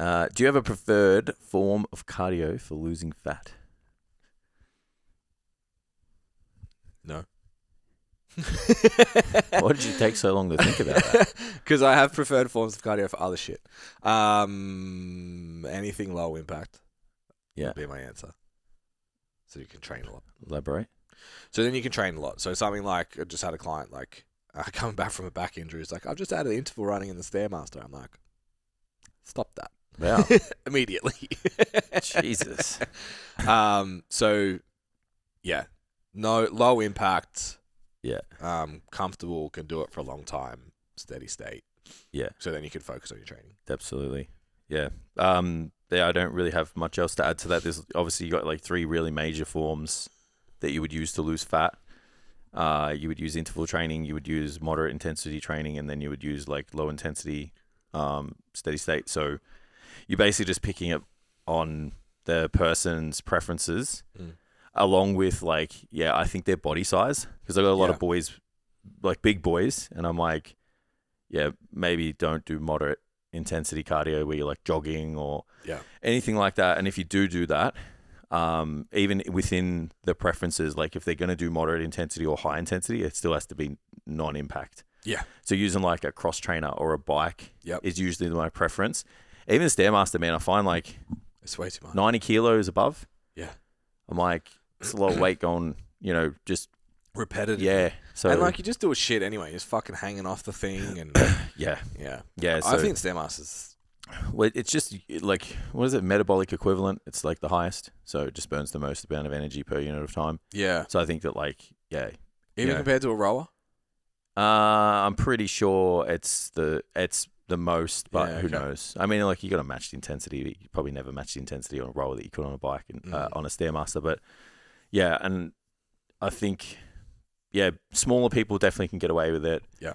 Do you have a preferred form of cardio for losing fat? No. Why did you take so long to think about that? Because I have preferred forms of cardio for other shit. Anything low impact would be my answer. So you can train a lot. Elaborate. So then you can train a lot. So something like, I just had a client coming back from a back injury. It's like, I've just added interval running in the Stairmaster. I'm like, stop that. Wow. Immediately. Jesus. So, yeah. No, low impact. Yeah. Comfortable, can do it for a long time. Steady state. Yeah. So then you can focus on your training. Absolutely. Yeah. I don't really have much else to add to that. There's obviously you got like 3 really major forms that you would use to lose fat. You would use interval training, you would use moderate intensity training, and then you would use like low intensity steady state. So you're basically just picking up on the person's preferences along with like, I think their body size, because I've got a lot of boys, like big boys, and I'm like, maybe don't do moderate intensity cardio where you're like jogging or anything like that. And if you do that, even within the preferences, like if they're going to do moderate intensity or high intensity, it still has to be non-impact. Yeah. So using like a cross trainer or a bike is usually my preference. Even the Stairmaster, man, I find like it's way too much. 90 kilos above. Yeah. I'm like, it's a lot of weight going, just repetitive. Yeah. So and like you just do a shit anyway. You're just fucking hanging off the thing and yeah. So I think Stairmasters. Well, it's just like, what is it? Metabolic equivalent. It's like the highest, so it just burns the most amount of energy per unit of time. Yeah. So I think that even compared to a rower. I'm pretty sure it's the most, but who knows? I mean, like you got a matched intensity. You probably never matched the intensity on a rower that you could on a bike and on a Stairmaster, but and I think smaller people definitely can get away with it. Yeah.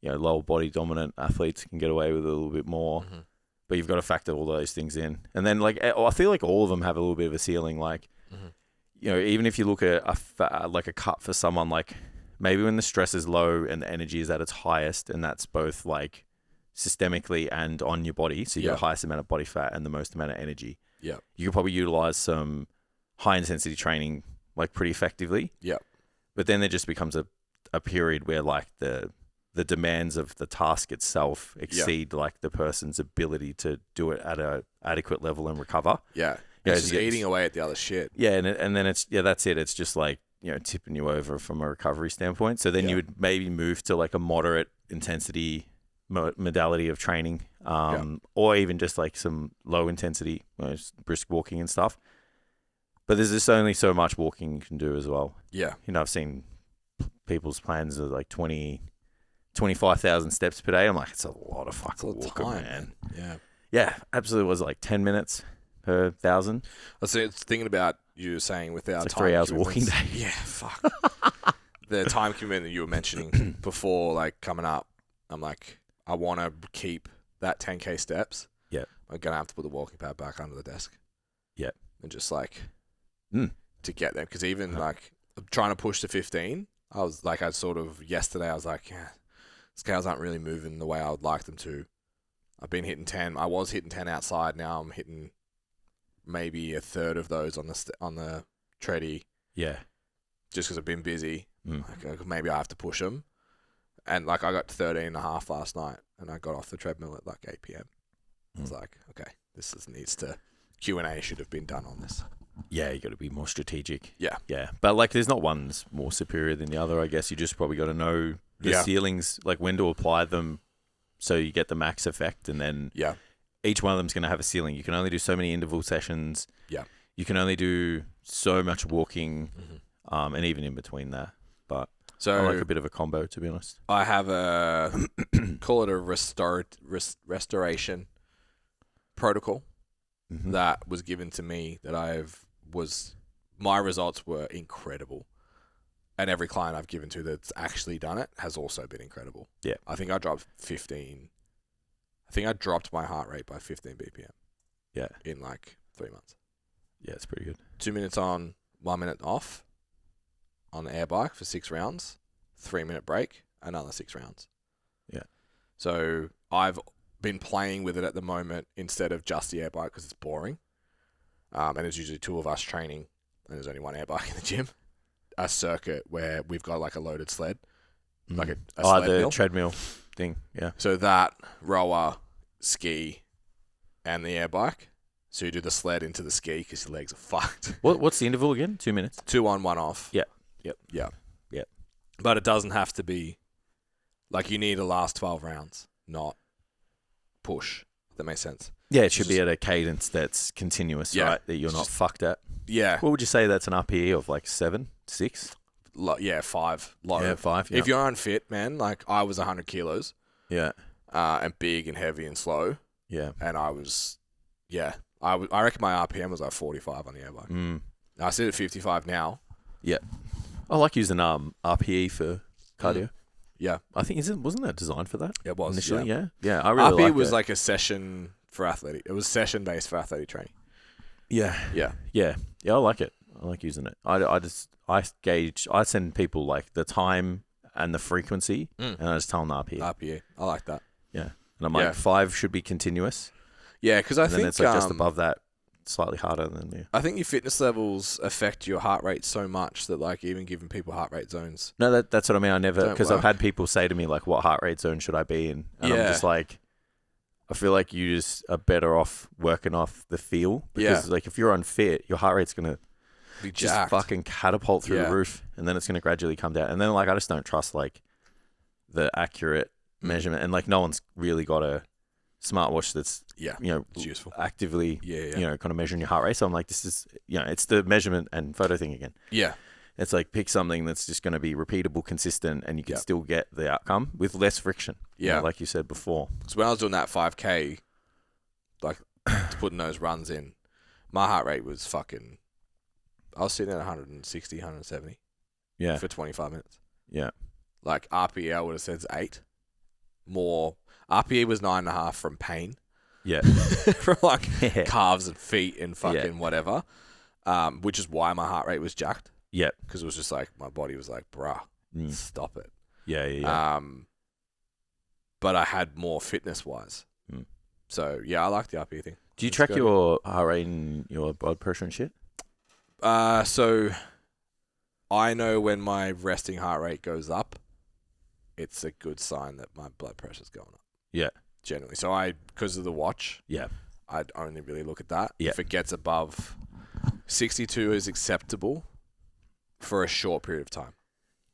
Lower body dominant athletes can get away with it a little bit more. Mm-hmm. But you've got to factor all those things in. And then, like, I feel like all of them have a little bit of a ceiling. Like, even if you look at a cut for someone, like, maybe when the stress is low and the energy is at its highest, and that's both, like, systemically and on your body. So you got the highest amount of body fat and the most amount of energy. Yeah. You could probably utilize some high-intensity training, like, pretty effectively. Yeah. But then there just becomes a period where, like, the demands of the task itself exceed like the person's ability to do it at a adequate level and recover. Yeah. It's just eating away at the other shit. Yeah. And then it's, that's it. It's just like, tipping you over from a recovery standpoint. So then you would maybe move to like a moderate intensity modality of training, or even just like some low intensity, brisk walking and stuff. But there's just only so much walking you can do as well. Yeah. I've seen people's plans of like 25,000 steps per day. I'm like, it's a lot of fucking walking, man. Yeah. Yeah, absolutely. Was it like 10 minutes per 1,000? I was thinking about you saying without it's like time 3 hours walking day. Yeah, fuck. The time commitment that you were mentioning before, like coming up, I'm like, I want to keep that 10K steps. Yeah. I'm going to have to put the walking pad back under the desk. Yeah. And just like to get them. Because even like trying to push to 15, I was like, yesterday I was like, scales aren't really moving the way I would like them to. I've been hitting 10. I was hitting 10 outside. Now I'm hitting maybe a third of those on the treadie. Yeah. Just because I've been busy. Like, maybe I have to push them. And like I got 13.5 last night, and I got off the treadmill at like 8 p.m. I was like, okay, needs to Q&A should have been done on this. Yeah, you got to be more strategic. Yeah. Yeah. But like there's not one's more superior than the other. I guess you just probably got to know the ceilings, like when to apply them so you get the max effect. And then each one of them is going to have a ceiling. You can only do so many interval sessions. Yeah. You can only do so much walking, and even in between that. But I like a bit of a combo, to be honest. I have call it a restoration protocol that was given to me that my results were incredible. And every client I've given to that's actually done it has also been incredible. Yeah. I think I dropped my heart rate by 15 BPM. Yeah. In like 3 months. Yeah, it's pretty good. 2 minutes on, 1 minute off on the air bike for 6 rounds, 3 minute break, another 6 rounds. Yeah. So I've been playing with it at the moment instead of just the air bike because it's boring. And there's usually two of us training, and there's only one air bike in the gym. A circuit where we've got like a loaded sled, like a sled the mill. treadmill thing. Yeah. So that, rower, ski, and the air bike. So you do the sled into the ski because your legs are fucked. What's the interval again? 2 minutes. 2 on, 1 off. Yeah. Yeah. Yeah. But it doesn't have to be like you need to last 12 rounds, not push. That makes sense. Yeah, it should be at a cadence that's continuous, right? That you're not fucked at. Yeah. What would you say that's an RPE of, like 7, 6? 5. Low. Yeah, 5. Yeah. If you're unfit, man, like I was 100 kilos. Yeah. And big and heavy and slow. Yeah. And I was, I reckon my RPM was like 45 on the air bike. I sit at 55 now. Yeah. I like using RPE for cardio. Yeah. I think wasn't that designed for that? It was initially. Yeah. I really RPE like was it. like a session for athletic. It was session based for athletic training. Yeah. I like it. I like using it. I send people like the time and the frequency, and I just tell them the RPE. RPE. I like that. Yeah. And I'm like 5 should be continuous. Yeah, because I think then it's like just above that, slightly harder than me. I think your fitness levels affect your heart rate so much that like even giving people heart rate zones. No, that's what I mean. I never, because I've work. had people say to me like, "What heart rate zone should I be in?" And I'm just like, I feel like you just are better off working off the feel because like if you're unfit, your heart rate's gonna be just jacked. fucking catapult through the roof, and then it's gonna gradually come down. And then like I just don't trust like the accurate measurement, and like no one's really got a smartwatch that's it's useful. actively kind of measuring your heart rate. So I'm like, this is it's the measurement and photo thing again. Yeah. It's like pick something that's just going to be repeatable, consistent, and you can still get the outcome with less friction. Yeah. Like you said before. So when I was doing that 5K, like putting those runs in, my heart rate was fucking, I was sitting at 160, 170 for 25 minutes. Yeah. Like RPE, I would have said it's 8. More, RPE was 9.5 from pain. Yeah. From like calves and feet and fucking whatever. Which is why my heart rate was jacked. Yeah. Because it was just like, my body was like, bruh, stop it. Yeah. But I had more fitness-wise. So, I like the RPE thing. Do you track your heart rate and your blood pressure and shit? So, I know when my resting heart rate goes up, it's a good sign that my blood pressure's going up. Yeah. Generally. So, because of the watch, I'd only really look at that. Yeah. If it gets above 62 is acceptable for a short period of time.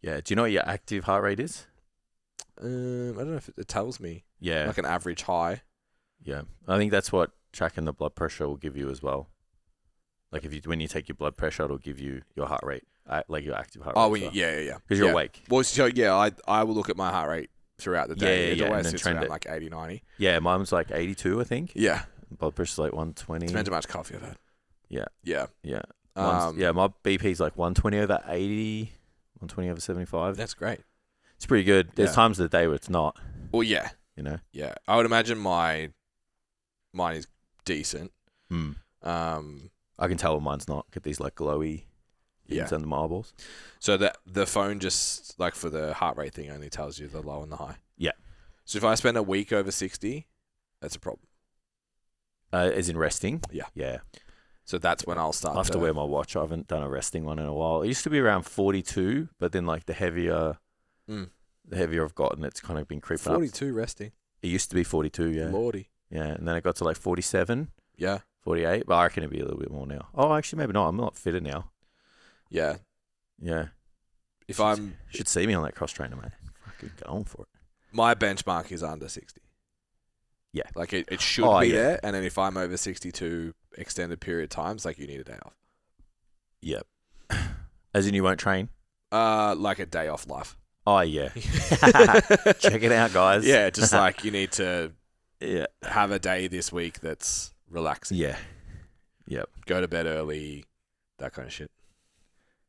Yeah. Do you know what your active heart rate is? I don't know if it tells me. Yeah. Like an average high. Yeah. I think that's what tracking the blood pressure will give you as well. Like when you take your blood pressure, it'll give you your heart rate, like your active heart rate. Oh, yeah. Because you're awake. Well, so I will look at my heart rate throughout the day. It always sits around like 80, 90. Yeah, mine was like 82, I think. Yeah. Blood pressure's like 120. Depends how much coffee I've had. Yeah. Yeah. Yeah. My BP's like 120 over 80, 120 over 75. That's great. It's pretty good. There's times of the day where it's not. Well, yeah. Yeah. I would imagine mine is decent. I can tell when mine's not. Get these like glowy things under my eyeballs. So that the phone just like for the heart rate thing only tells you the low and the high. Yeah. So if I spend a week over 60, that's a problem. As in resting? Yeah. Yeah. So that's when I'll start. I have to wear my watch. I haven't done a resting one in a while. It used to be around 42, but then like the heavier I've gotten, it's kind of been creeping 42 resting. It used to be 42, yeah. Lordy. Yeah, and then it got to like 47. Yeah. 48, but I reckon it'd be a little bit more now. Oh, actually, maybe not. I'm a lot fitter now. Yeah. Yeah. Should see me on that cross trainer, mate. Fucking going for it. My benchmark is under 60. Yeah. Like it should be there, and then if I'm over 62 extended period times, like you need a day off. Yep. As in you won't train? Like a day off life. Oh, yeah. Check it out, guys. Yeah, just like you need to have a day this week that's relaxing. Yeah. Yep. Go to bed early, that kind of shit.